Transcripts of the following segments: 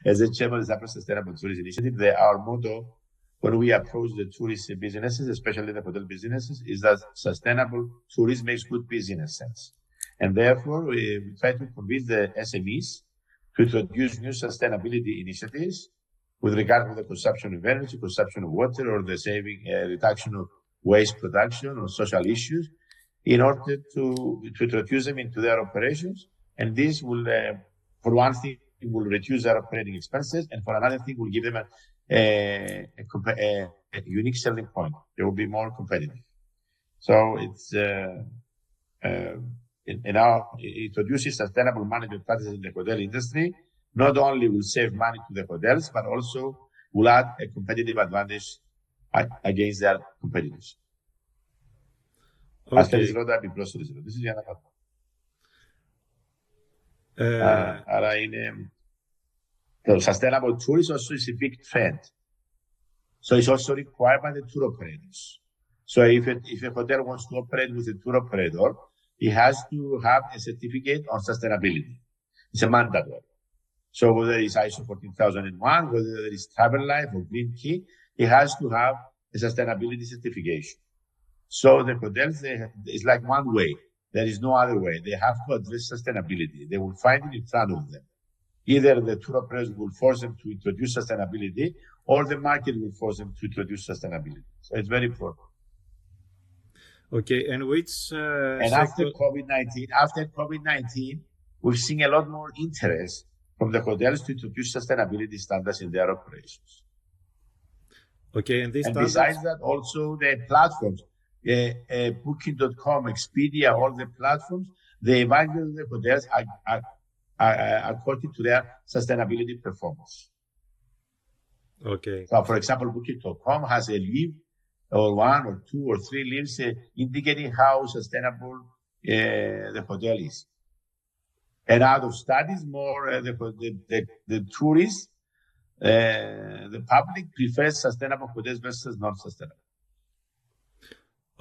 As a chairman of the Cyprus Sustainable Tourism Initiative, our motto when we approach the tourist businesses, especially the hotel businesses, is that sustainable tourism makes good business sense. And therefore, we try to convince the SMEs to introduce new sustainability initiatives with regard to the consumption of energy, consumption of water, or the saving, reduction of waste production or social issues, in order to introduce them into their operations. And this will, for one thing, will reduce their operating expenses, and for another thing, will give them a unique selling point. They will be more competitive. So it's introduces sustainable management practices in the hotel industry. Not only will save money to the hotels, but also will add a competitive advantage against their competitors. Ασφαλιστικότητα επιπρόσθετης ερωτήσεις για να κάνω. Άρα είναι... The sustainable tourism also is a big trend. So it's also required by the tour operators. So if a hotel wants to operate with a tour operator, he has to have a certificate on sustainability. It's a mandatory. So whether it's ISO 14001, whether it's Travel Life or Green Key, he has to have a sustainability certification. So the hotels, it's like one way. There is no other way. They have to address sustainability. They will find it in front of them. Either the tour operators will force them to introduce sustainability, or the market will force them to introduce sustainability. So it's very important. Okay, and which after COVID-19, we've seen a lot more interest from the hotels to introduce sustainability standards in their operations. Okay, and besides that, also the platforms, Booking.com, Expedia, all the platforms, they evaluate the hotels according to their sustainability performance. Okay. So, for example, Booking.com has a leave, or one or two or three leaves indicating how sustainable the hotel is. And out of studies, more the tourists, the public prefers sustainable hotels versus non-sustainable.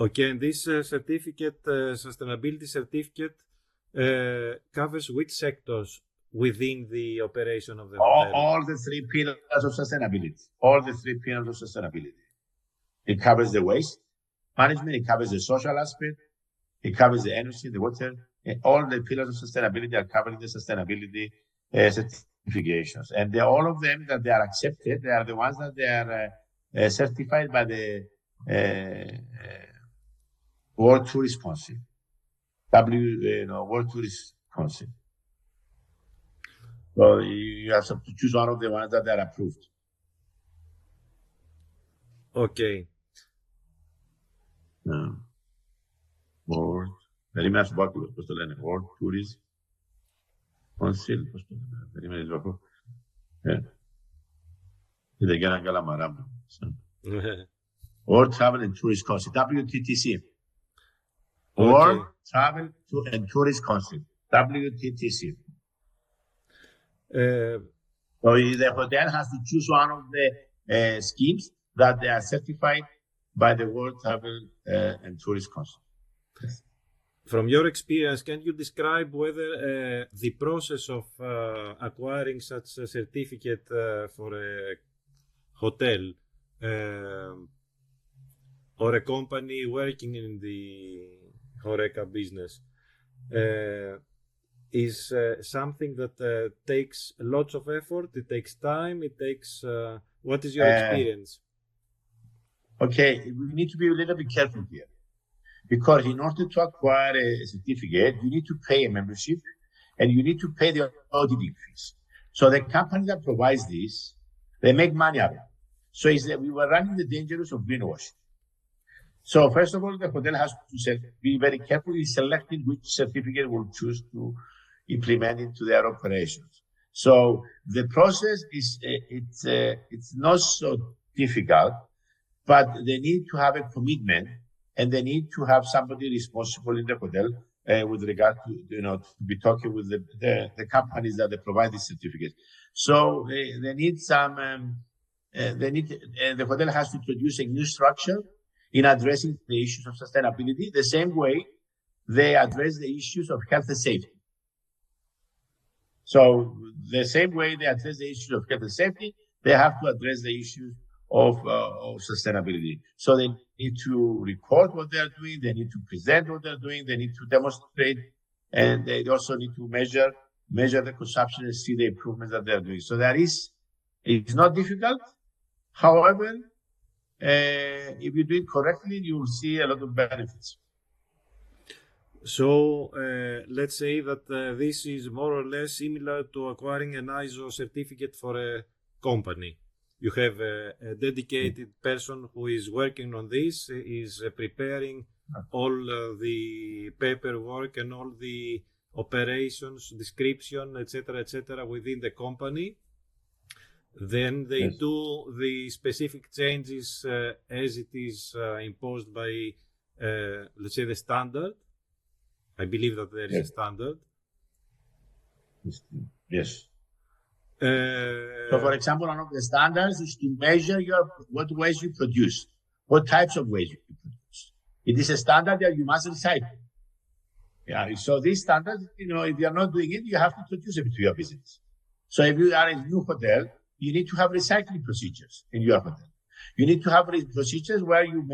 Okay, and this certificate, sustainability certificate, covers which sectors within the operation of the hotel? All the three pillars of sustainability. All the three pillars of sustainability. It covers the waste management, it covers the social aspect, it covers the energy, the water, and all the pillars of sustainability are covered in the sustainability certifications. And all of them that they are accepted, they are the ones that they are certified by the World Tourist Council, World Tourist Council. So you have to choose one of the ones that are approved. Okay. World, περίμενα σου πω ακριβώς πώς το λένε, World Tourist Council, πώς το λένε, περίμενε λίγο από. Είδε και έναν καλαμαρά μου. World Travel and Tourist Council, WTTC. World Travel and Tourist Council, WTTC. So the hotel has to choose one of the schemes that they are certified by the World Travel and Tourist Council. Yes. From your experience, can you describe whether the process of acquiring such a certificate for a hotel or a company working in the HoReCa business is something that takes lots of effort, it takes time, it takes... what is your experience? Okay, we need to be a little bit careful here. Because in order to acquire a certificate, you need to pay a membership and you need to pay the auditing fees. So the company that provides this, they make money out of it. So we were running the dangers of greenwashing. So first of all, the hotel has to be very careful in selecting which certificate will choose to implement into their operations. So the process is, it's not so difficult, but they need to have a commitment and they need to have somebody responsible in the hotel with regard to, to be talking with the companies that they provide this certificate. So they need some, the hotel has to introduce a new structure in addressing the issues of sustainability, the same way they address the issues of health and safety. So the same way they address the issue of health and safety, they have to address the issues of sustainability. So they need to record what they're doing, they need to present what they're doing, they need to demonstrate, and they also need to measure the consumption and see the improvements that they're doing. So it's not difficult. However, if you do it correctly, you will see a lot of benefits. So let's say that this is more or less similar to acquiring an ISO certificate for a company. You have a dedicated person who is working on this, is preparing all the paperwork and all the operations, description, etc., within the company. Then they do the specific changes as it is imposed by, let's say, the standard. I believe that there is a standard. Yes. So, for example, one of the standards is to measure what waste you produce, what types of waste you produce. It is a standard that you must recycle. Yeah. So these standards, if you are not doing it, you have to introduce it to your business. So if you are a new hotel, you need to have recycling procedures in your hotel. You need to have procedures where you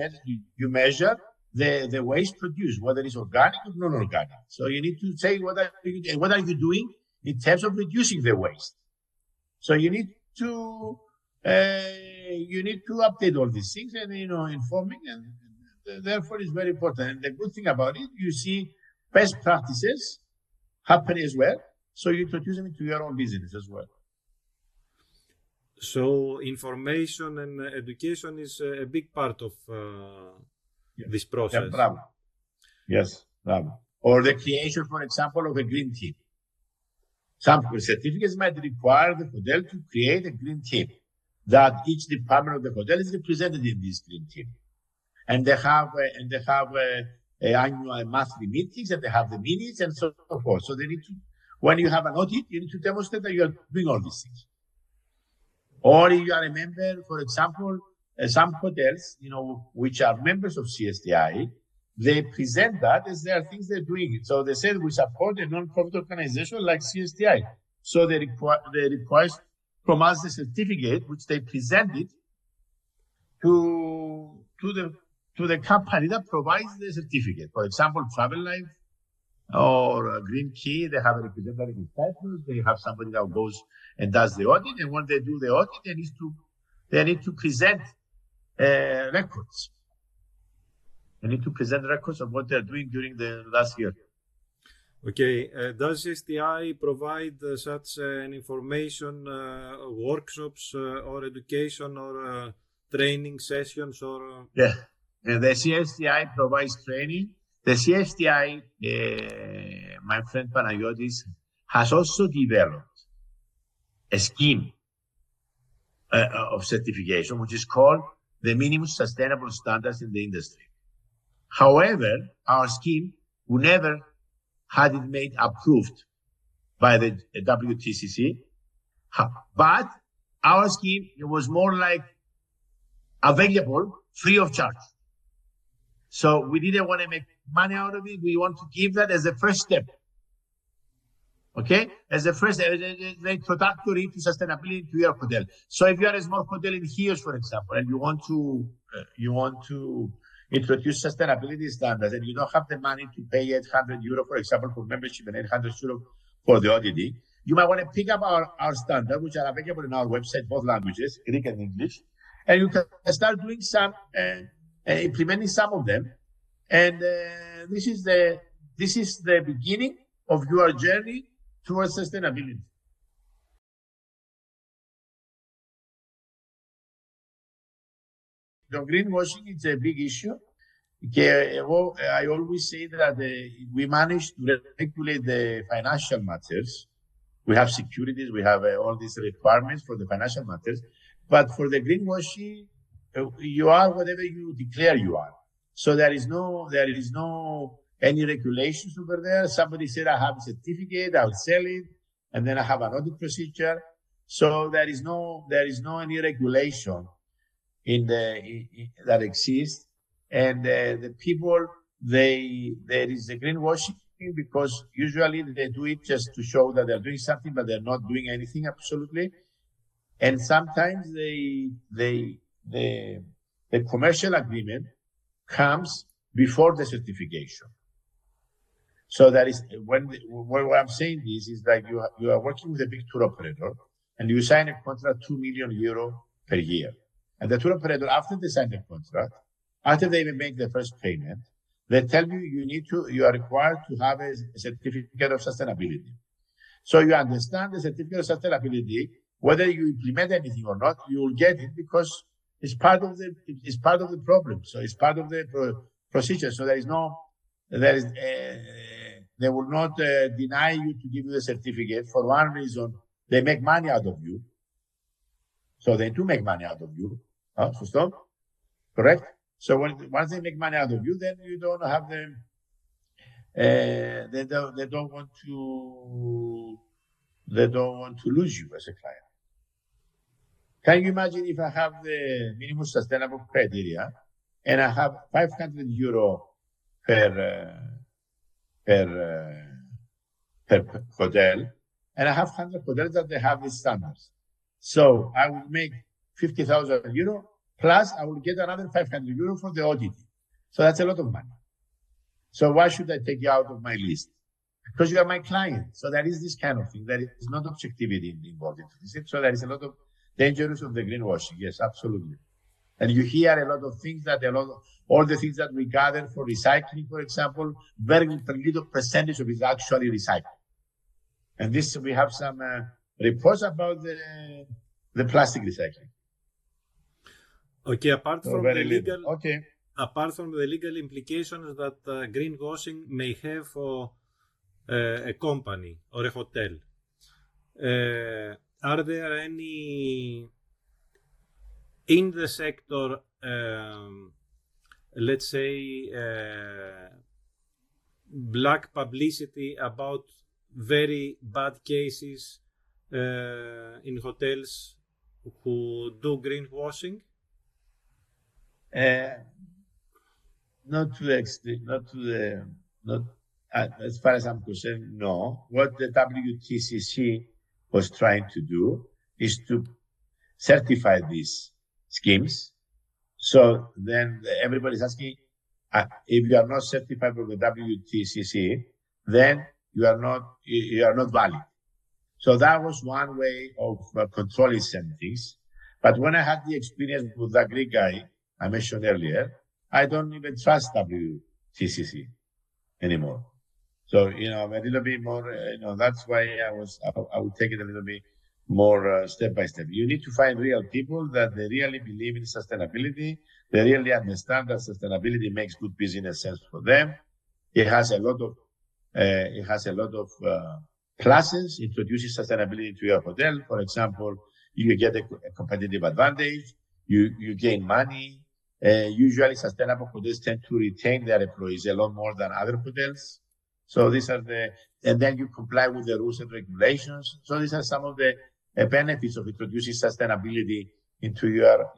measure the waste produced, whether it's organic or non-organic. So you need to say what are you doing in terms of reducing the waste. So you need to update all these things and informing, and therefore it's very important. And the good thing about it, you see best practices happening as well. So you introduce them into your own business as well. So information and education is a big part of this process. Yeah, bravo. Yes, bravo. Or the creation, for example, of a green team. Some certificates might require the hotel to create a green team, that each department of the hotel is represented in this green team. And they have annual monthly meetings, and they have the minutes and so forth. So they need to, when you have an audit, you need to demonstrate that you are doing all these things. Or if you are a member, for example, some hotels, which are members of CSTI, they present that as there are things they're doing. So they said we support a non-profit organization like CSTI. So they request from us the certificate, which they presented to the company that provides the certificate. For example, Travel Life or Green Key, they have a representative in Cyprus. They have somebody that goes and does the audit. And when they do the audit, they need to present records. They need to present records of what they're doing during the last year. Okay. Does STI provide such an information, workshops or education or training sessions? Or Yeah. And the CSTI provides training. The CSTI, my friend Panagiotis, has also developed a scheme of certification, which is called the Minimum Sustainable Standards in the Industry. However, our scheme, we never had it made approved by the WTCC, but our scheme, it was more like available free of charge. So we didn't want to make money out of it. We want to give that as a first step. Okay? As a first, introductory to sustainability to your hotel. So if you are a small hotel in Chios, for example, and you want to introduce sustainability standards, and you don't have the money to pay €800, for example, for membership and €800 for the auditing, you might want to pick up our standards, which are available in our website, both languages, Greek and English, and you can start doing some, implementing some of them. And this is the beginning of your journey towards sustainability. The greenwashing is a big issue. I always say that we managed to regulate the financial matters. We have securities, we have all these requirements for the financial matters. But for the greenwashing, you are whatever you declare you are. So there is no any regulations over there. Somebody said, I have a certificate, I'll sell it, and then I have an audit procedure. So there is no any regulation that exists, and the people there is the greenwashing, because usually they do it just to show that they're doing something, but they're not doing anything absolutely. And sometimes the commercial agreement comes before the certification. So that is when I'm saying this is like you are working with a big tour operator and you sign a contract 2 million euro per year. And the tour operator, after they sign the contract, after they make the first payment, they tell you you are required to have a certificate of sustainability. So you understand the certificate of sustainability, whether you implement anything or not, you will get it because it's part of the problem. So it's part of the procedure. So they will not deny you to give you the certificate for one reason. They make money out of you. So they do make money out of you. So stop. Correct? So once they make money out of you, then you don't have them. They don't want to lose you as a client. Can you imagine if I have the minimum sustainable criteria and I have 500 euro per hotel, and I have 100 hotels that they have these standards. So I will make 50,000 euro plus I will get another 500 euro for the auditing. So that's a lot of money. So why should I take you out of my list? Because you are my client. So there is this kind of thing. There is not objectivity involved in this. So there is a lot of dangers of the greenwashing. Yes, absolutely. And you hear a lot of things all the things that we gather for recycling, for example, very little percentage of it is actually recycled. And this, we have some reports about the plastic recycling. Okay, apart from the legal implications that greenwashing may have for a company or a hotel, are there any in the sector, let's say, black publicity about very bad cases in hotels who do greenwashing? Not to the extent, as far as I'm concerned, no. What the WTCC was trying to do is to certify these schemes. So then everybody's asking, if you are not certified by the WTCC, then you are not valid. So that was one way of controlling some things. But when I had the experience with that Greek guy I mentioned earlier, I don't even trust WTCC anymore. So, I'm a little bit more, that's why I would take it a little bit more step by step. You need to find real people that they really believe in sustainability. They really understand that sustainability makes good business sense for them. It has a lot of pluses. Introducing sustainability to your hotel. For example, you get a competitive advantage. You gain money. Usually sustainable hotels tend to retain their employees a lot more than other hotels. So these are and then you comply with the rules and regulations. So these are some of the benefits of introducing sustainability into your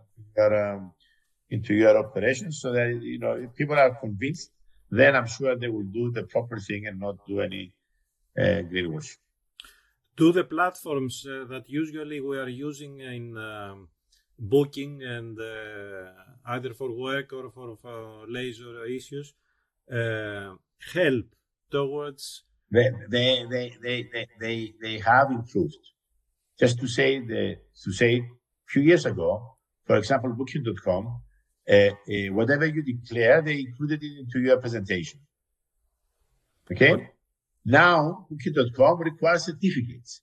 operations. So that, if people are convinced, then I'm sure they will do the proper thing and not do any greenwashing. Do the platforms that usually we are using in booking and either for work or for leisure issues help towards? They have improved. Just to say a few years ago, for example, Booking.com, whatever you declare, they included it into your presentation. Okay. Now, Booking.com requires certificates,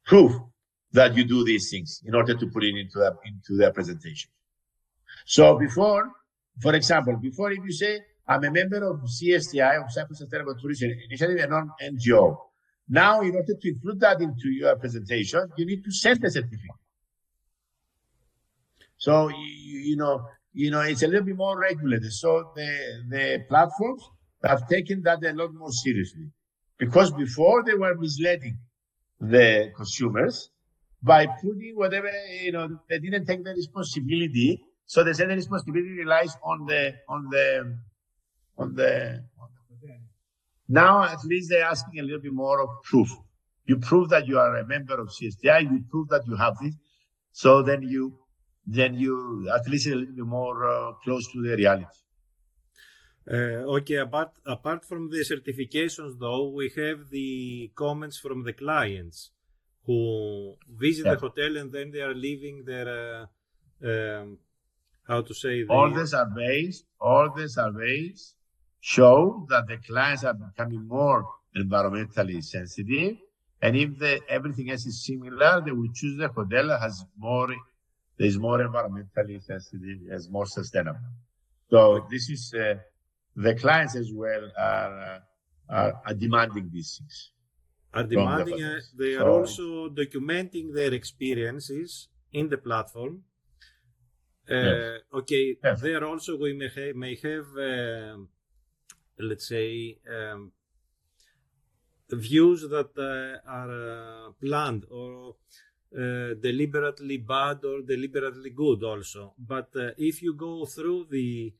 proof that you do these things in order to put it into their presentation. So before, for example, if you say, I'm a member of CSTI, of Cyprus Sustainable Tourism Initiative, a non-NGO. Now, in order to include that into your presentation, you need to send a certificate. So, it's a little bit more regulated. So the platforms have taken that a lot more seriously. Because before they were misleading the consumers by putting whatever, they didn't take the responsibility. So they said the responsibility relies on the Now, at least they're asking a little bit more of proof. You prove that you are a member of CSTI. You prove that you have this. So then you at least a little bit more close to the reality. Okay, apart from the certifications, though, we have the comments from the clients who visit the hotel and then they are leaving their, how to say, all the surveys show that the clients are becoming more environmentally sensitive, and if everything else is similar, they will choose the hotel that is more environmentally sensitive, as more sustainable. So this is the clients as well are demanding these things. Are demanding. They are also documenting their experiences in the platform. Okay, yes. There also we may have let's say, views that are planned or deliberately bad or deliberately good also. But if you go through the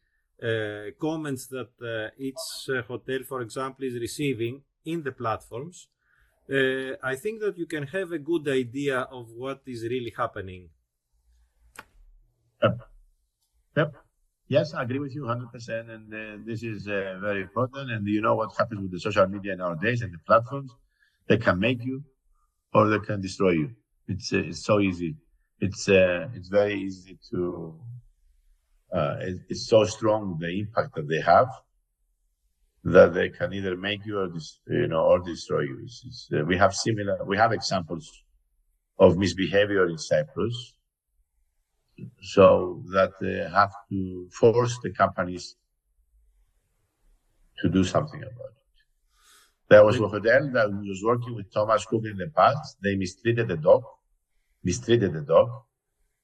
comments that each hotel, for example, is receiving in the platforms, I think that you can have a good idea of what is really happening. Yep. Yes, I agree with you 100%, and this is very important. And you know what happens with the social media nowadays and the platforms? They can make you, or they can destroy you. It's so easy. It's very easy to. It's so strong the impact that they have that they can either make you or destroy you. We have examples of misbehavior in Cyprus. So that they have to force the companies to do something about it. There was a hotel that was working with Thomas Cook in the past. They mistreated the dog,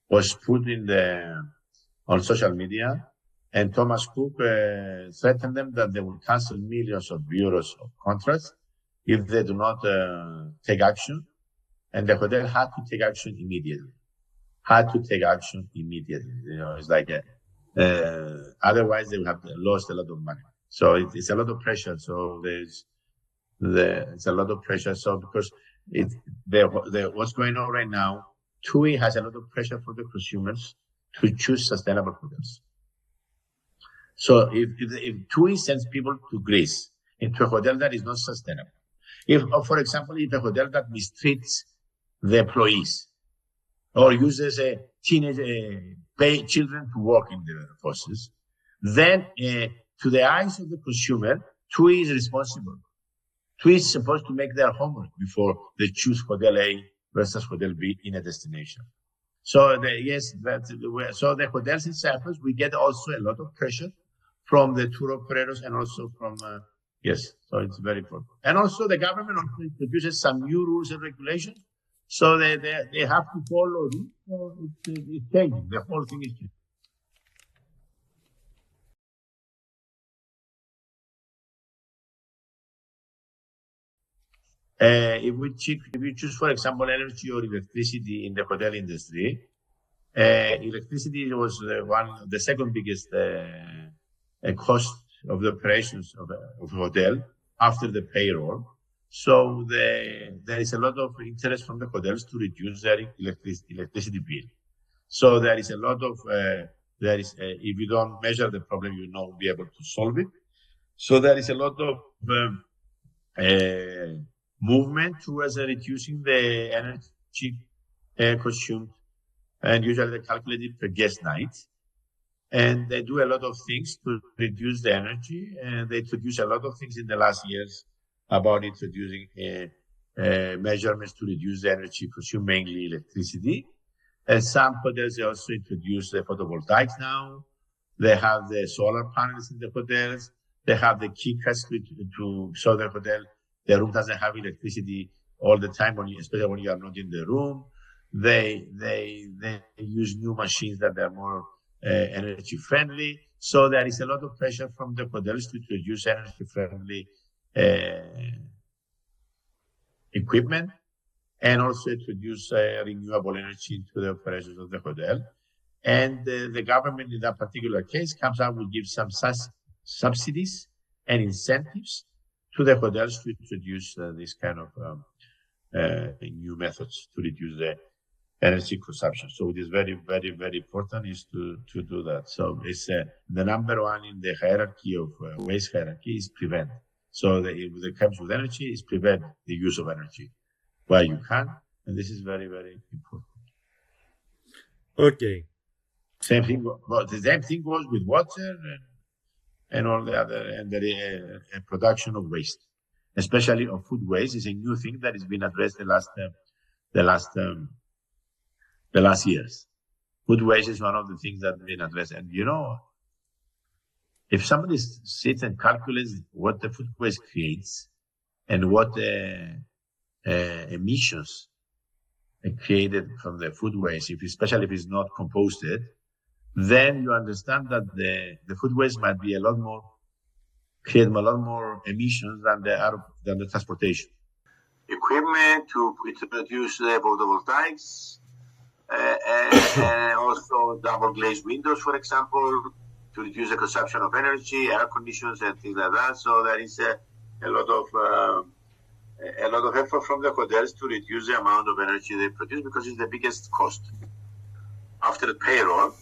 was put on social media, and Thomas Cook threatened them that they will cancel millions of euros of contracts if they do not take action. And the hotel had to take action immediately. It's like otherwise they would have lost a lot of money. So it's a lot of pressure. So it's a lot of pressure. So because what's going on right now, TUI has a lot of pressure for the consumers to choose sustainable hotels. So if TUI sends people to Greece into a hotel that is not sustainable, for example, if a hotel that mistreats the employees, or uses pay children to work in the forces, then to the eyes of the consumer, TUI is responsible. TUI is supposed to make their homework before they choose Hotel A versus Hotel B in a destination. So the hotels in Cyprus, we get also a lot of pressure from the tour operators and also from, so it's very important. And also the government also introduces some new rules and regulations. So they have to follow this. So it's changing. The whole thing is changing. If you choose, for example, energy or electricity in the hotel industry, electricity was the second biggest cost of the operations of a hotel after the payroll. So there is a lot of interest from the hotels to reduce their electricity bill. So there is a lot of if you don't measure the problem, you will not be able to solve it. So there is a lot of movement towards reducing the energy consumed, and usually they calculate it per guest night. And they do a lot of things to reduce the energy, and they introduce a lot of things in the last years about introducing measurements to reduce the energy consumed, mainly electricity. And some hotels also introduce the photovoltaics now. They have the solar panels in the hotels. They have the key cards to show the hotel the room doesn't have electricity all the time, especially when you are not in the room. They use new machines that are more energy friendly. So there is a lot of pressure from the hotels to introduce energy friendly equipment and also introduce renewable energy into the operations of the hotel. And the government in that particular case comes out will give some subsidies and incentives to the hotels to introduce this kind of new methods to reduce the energy consumption. So it is very, very, very important is to do that. So it's the number one in the hierarchy of waste hierarchy is prevent. So if it comes with energy, is prevent the use of energy while you can, and this is very, very important. Okay. Same thing. But the same thing goes with water and all the other and the production of waste, especially of food waste, is a new thing that has been addressed the last years. Food waste is one of the things that have been addressed, and if somebody sits and calculates what the food waste creates and what emissions created from the food waste, especially if it's not composted, then you understand that the food waste might be create a lot more emissions than the transportation. Equipment to produce the photovoltaics, and also double glazed windows, for example, to reduce the consumption of energy, air conditioners and things like that. So there is a lot of effort from the hotels to reduce the amount of energy they produce because it's the biggest cost. After the payroll,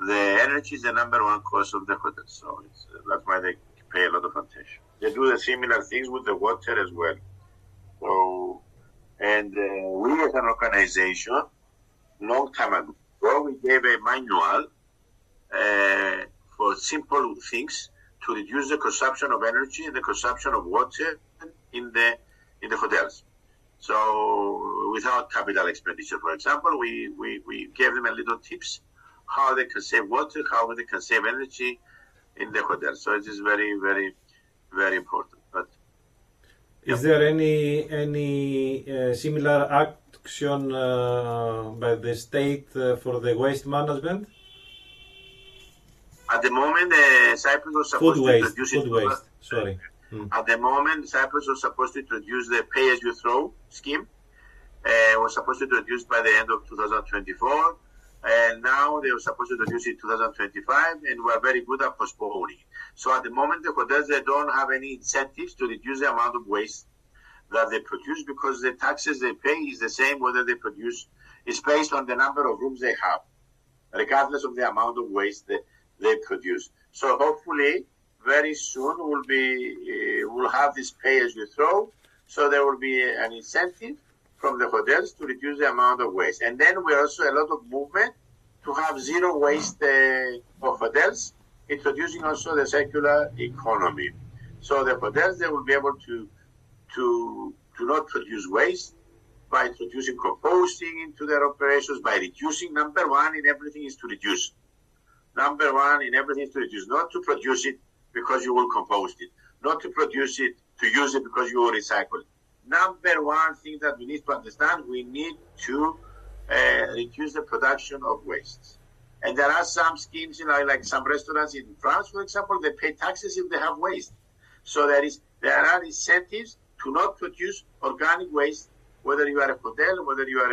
the energy is the number one cost of the hotels. So that's why they pay a lot of attention. They do the similar things with the water as well. So, and we as an organization, long time ago, we gave a manual for simple things to reduce the consumption of energy and the consumption of water in the hotels. So without capital expenditure, for example, we gave them a little tips how they can save water, how they can save energy in the hotel. So it is very, very, very important. But is there any similar action by the state for the waste management? At the moment, Cyprus was supposed to introduce it. Food waste. Sorry. At the moment, Cyprus was supposed to introduce the pay-as-you-throw scheme. Was supposed to introduce by the end of 2024. And now they were supposed to introduce it in 2025, and we are very good at postponing. So at the moment, the hotels, they don't have any incentives to reduce the amount of waste that they produce because the taxes they pay is the same whether they produce. It's based on the number of rooms they have, regardless of the amount of waste they produce. So hopefully, very soon we'll have this pay-as-you-throw. So there will be an incentive from the hotels to reduce the amount of waste. And then we also a lot of movement to have zero waste of hotels, introducing also the circular economy. So the hotels, they will be able to not produce waste by introducing composting into their operations, by reducing. Number one in everything is to reduce. Number one in everything is to reduce, not to produce it because you will compost it, not to produce it to use it because you will recycle it. Number one thing that we need to understand, we need to reduce the production of waste. And there are some schemes, like some restaurants in France, for example, they pay taxes if they have waste. So there are incentives to not produce organic waste, whether you are a hotel, whether you are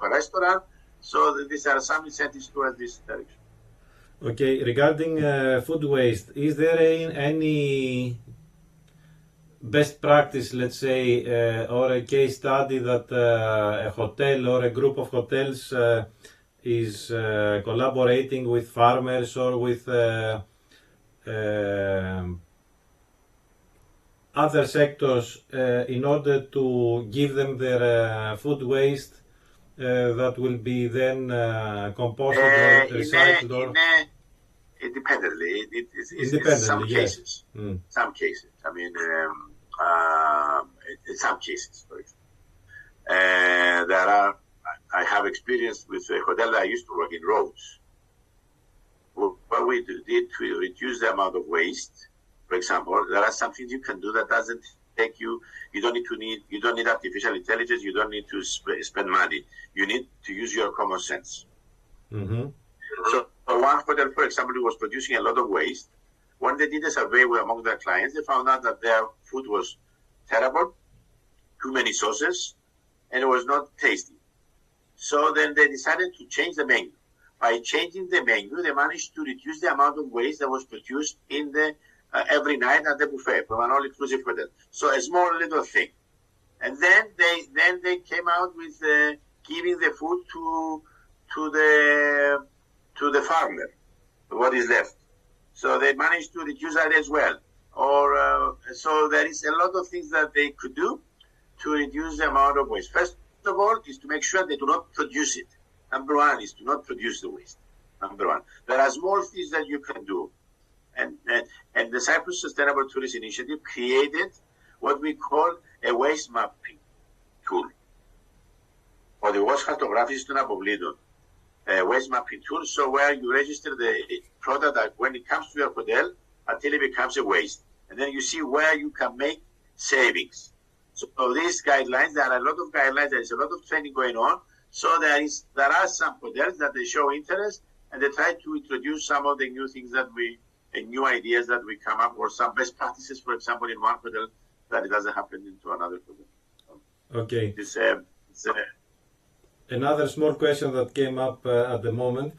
a restaurant. So these are some incentives towards this direction. Okay, regarding food waste, is there any best practice, let's say, or a case study that a hotel or a group of hotels is collaborating with farmers or with other sectors in order to give them their food waste that will be then composted or recycled? Independently. Independently, yes. Cases. Some cases. I mean, in some cases, for example. I have experience with a hotel that I used to work in Rhodes. What we did to reduce the amount of waste, for example, there are some things you can do that doesn't take you don't need artificial intelligence, you don't need to spend money. You need to use your common sense. Mm-hmm. So one hotel, for example, was producing a lot of waste. When they did a survey among their clients, they found out that their food was terrible, too many sauces, and it was not tasty. So then they decided to change the menu. By changing the menu, they managed to reduce the amount of waste that was produced in the every night at the buffet from an all-inclusive hotel. So a small little thing. And then they came out with giving the food to the farmer, what is left. So they managed to reduce that as well. Or so there is a lot of things that they could do to reduce the amount of waste. First of all, is to make sure they do not produce it. Number one is to not produce the waste. Number one. There are small things that you can do. And the Cyprus Sustainable Tourist Initiative created what we call a waste mapping tool. Οδηγός χαρτογράφησης των αποβλήτων. Waste mapping tool, so where you register the product that when it comes to your hotel until it becomes a waste. And then you see where you can make savings. So these guidelines, there are a lot of guidelines, there is a lot of training going on. So there are some hotels that they show interest and they try to introduce some of the new things that new ideas that we come up, or some best practices, for example, in one hotel that it doesn't happen into another hotel. Okay. Another small question that came up at the moment.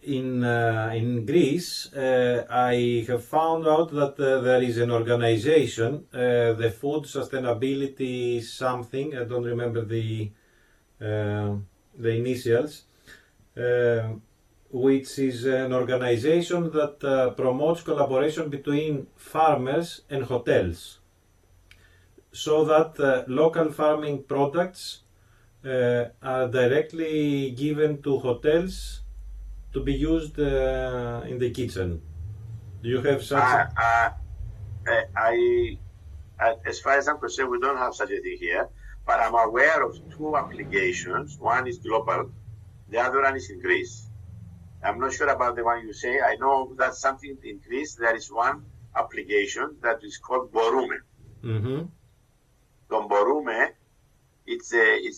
In Greece, I have found out that there is an organization, the Food Sustainability something, I don't remember the initials, which is an organization that promotes collaboration between farmers and hotels, so that local farming products are directly given to hotels to be used in the kitchen. Do you have such? As far as I'm concerned, we don't have such a thing here, but I'm aware of two applications. One is global, the other one is in Greece. I'm not sure about the one you say. I know that something in Greece, there is one application that is called Borume. Mm-hmm. So Borume, it's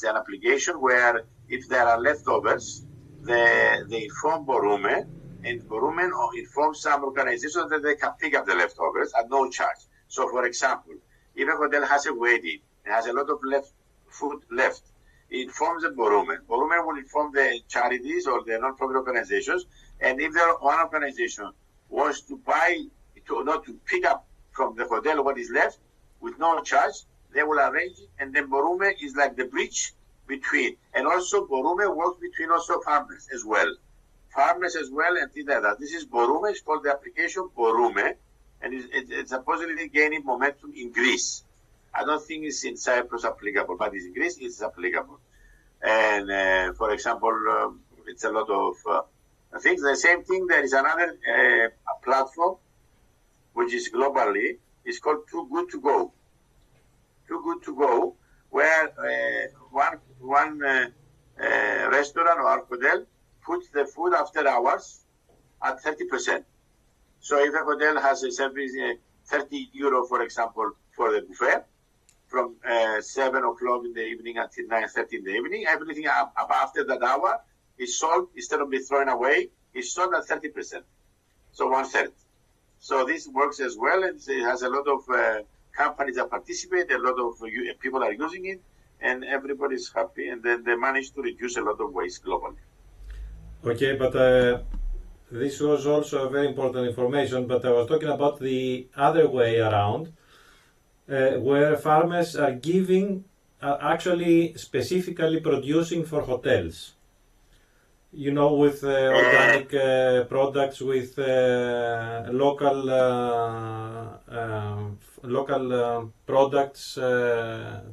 an application where if there are leftovers, they inform Borume, and Borume informs some organizations that they can pick up the leftovers at no charge. So, for example, if a hotel has a wedding and has a lot of food left, it informs the Borume. Borume will inform the charities or the non-profit organizations, and if there one organization wants to to pick up from the hotel what is left with no charge, they will arrange it, and then Borume is like the bridge between, and also Borume works between also farmers as well. Farmers as well and things like that. This is Borume, it's called the application Borume, and it's supposedly gaining momentum in Greece. I don't think it's in Cyprus applicable, but in Greece it's applicable. And for example, it's a lot of things. The same thing, there is another platform, which is globally, it's called Too Good To Go. Too Good To Go, where one restaurant or hotel puts the food after hours at 30%. So if a hotel has a service, 30 euro, for example, for the buffet, from 7 o'clock in the evening until 9:30 in the evening, everything after that hour is sold, instead of being thrown away, is sold at 30%. So 1/3. So this works as well, and it has a lot of companies that participate, a lot of people are using it, and everybody is happy, and then they manage to reduce a lot of waste globally. Okay, but this was also a very important information, but I was talking about the other way around, where farmers are actually specifically producing for hotels. You know, with organic products, with local products,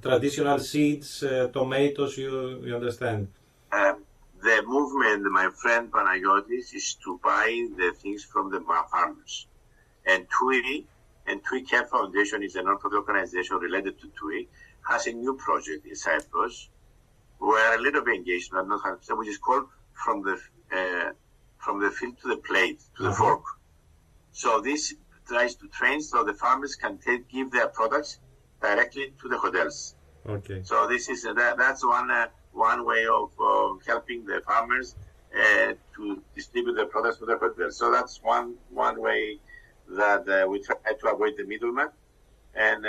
traditional seeds, tomatoes, you understand? The movement, my friend Panayotis, is to buy the things from the farmers. And TUI Care Foundation is a non-profit organization related to TUI, has a new project in Cyprus. We're a little bit engaged, but not 100%, which is called from the field to the plate, to the fork. So this tries to train so the farmers can give their products directly to the hotels. Okay. So this is that's one way of helping the farmers to distribute their products to the hotels. So that's one way that we try to avoid the middleman and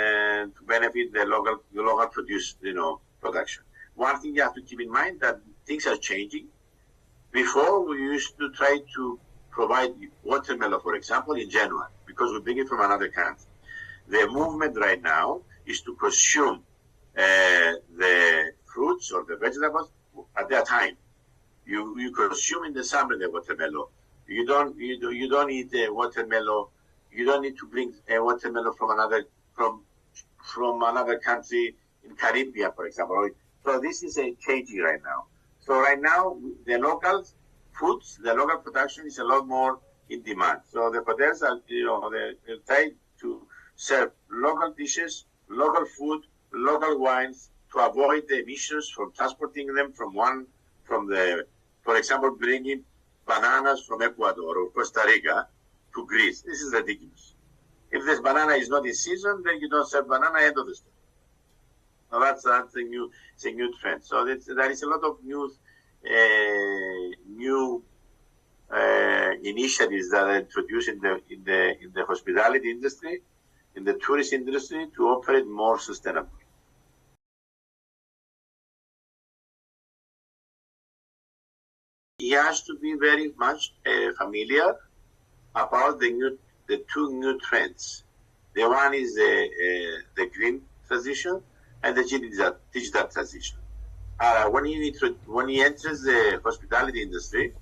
to benefit the local produced production. One thing you have to keep in mind that things are changing. Before, we used to try to provide watermelon, for example, in January, because we bring it from another country. The movement right now is to consume the fruits or the vegetables at that time. You consume in the summer the watermelon. You don't eat the watermelon. You don't need to bring a watermelon from another country in Caribbean, for example. So this is a changing right now. So right now the local foods, the local production is a lot more in demand. So the hotels are, they're trying to serve local dishes, local food, local wines to avoid the emissions from transporting them for example, bringing bananas from Ecuador or Costa Rica to Greece. This is ridiculous. If this banana is not in season, then you don't serve banana, end of the story. So that's a new trend. So there is a lot of new initiatives that are introduced in the hospitality industry, in the tourist industry, to operate more sustainably. He has to be very much familiar about the two new trends. The one is the green transition and the digital transition. When he enters the hospitality industry,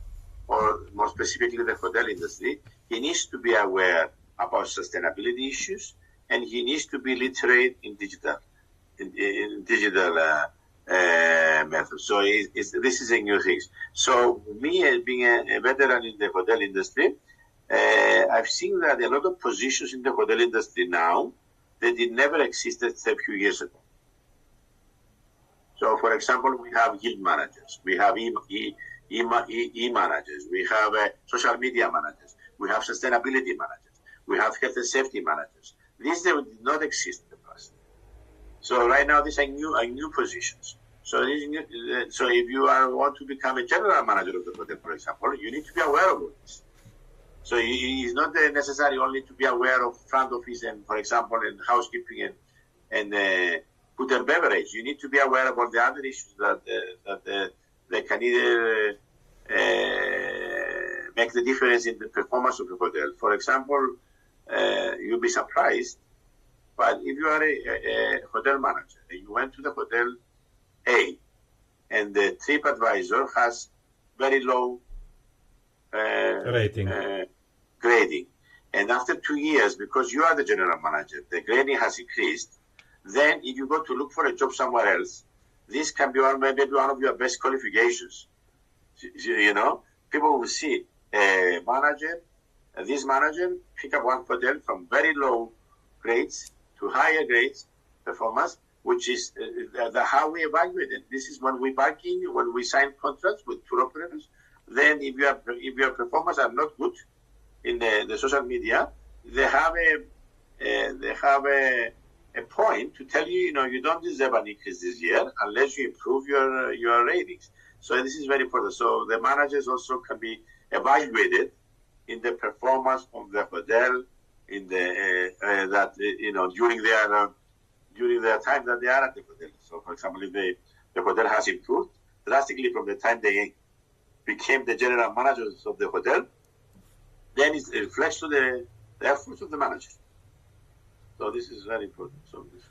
or more specifically the hotel industry, he needs to be aware about sustainability issues, and he needs to be literate in digital methods. So this is a new thing. So me, as being a veteran in the hotel industry, I've seen that a lot of positions in the hotel industry now that it never existed a few years ago. So, for example, we have guild managers, we have e-managers, we have social media managers, we have sustainability managers, we have health and safety managers. These did not exist in the past. So right now, these are new positions. So if you want to become a general manager of the hotel, for example, you need to be aware of this. So it's not necessary only to be aware of front office and, for example, in housekeeping and food and beverage. You need to be aware of all the other issues that they can either make the difference in the performance of the hotel. For example, you'll be surprised, but if you are a hotel manager and you went to the hotel A and the TripAdvisor has very low grading, and after 2 years, because you are the general manager, the grading has increased, then if you go to look for a job somewhere else, this can be maybe one of your best qualifications. People will see a manager, this manager pick up one hotel from very low grades to higher grades performance, which is how we evaluate it. This is when we when we sign contracts with tour operators. Then if your performance are not good in the social media, they have a point to tell you, you don't deserve an increase this year unless you improve your ratings. So this is very important. So the managers also can be evaluated in the performance of the hotel in during their time that they are at the hotel. So, for example, if the hotel has improved drastically from the time they became the general managers of the hotel, then it reflects to the efforts of the manager. So this is very important. So this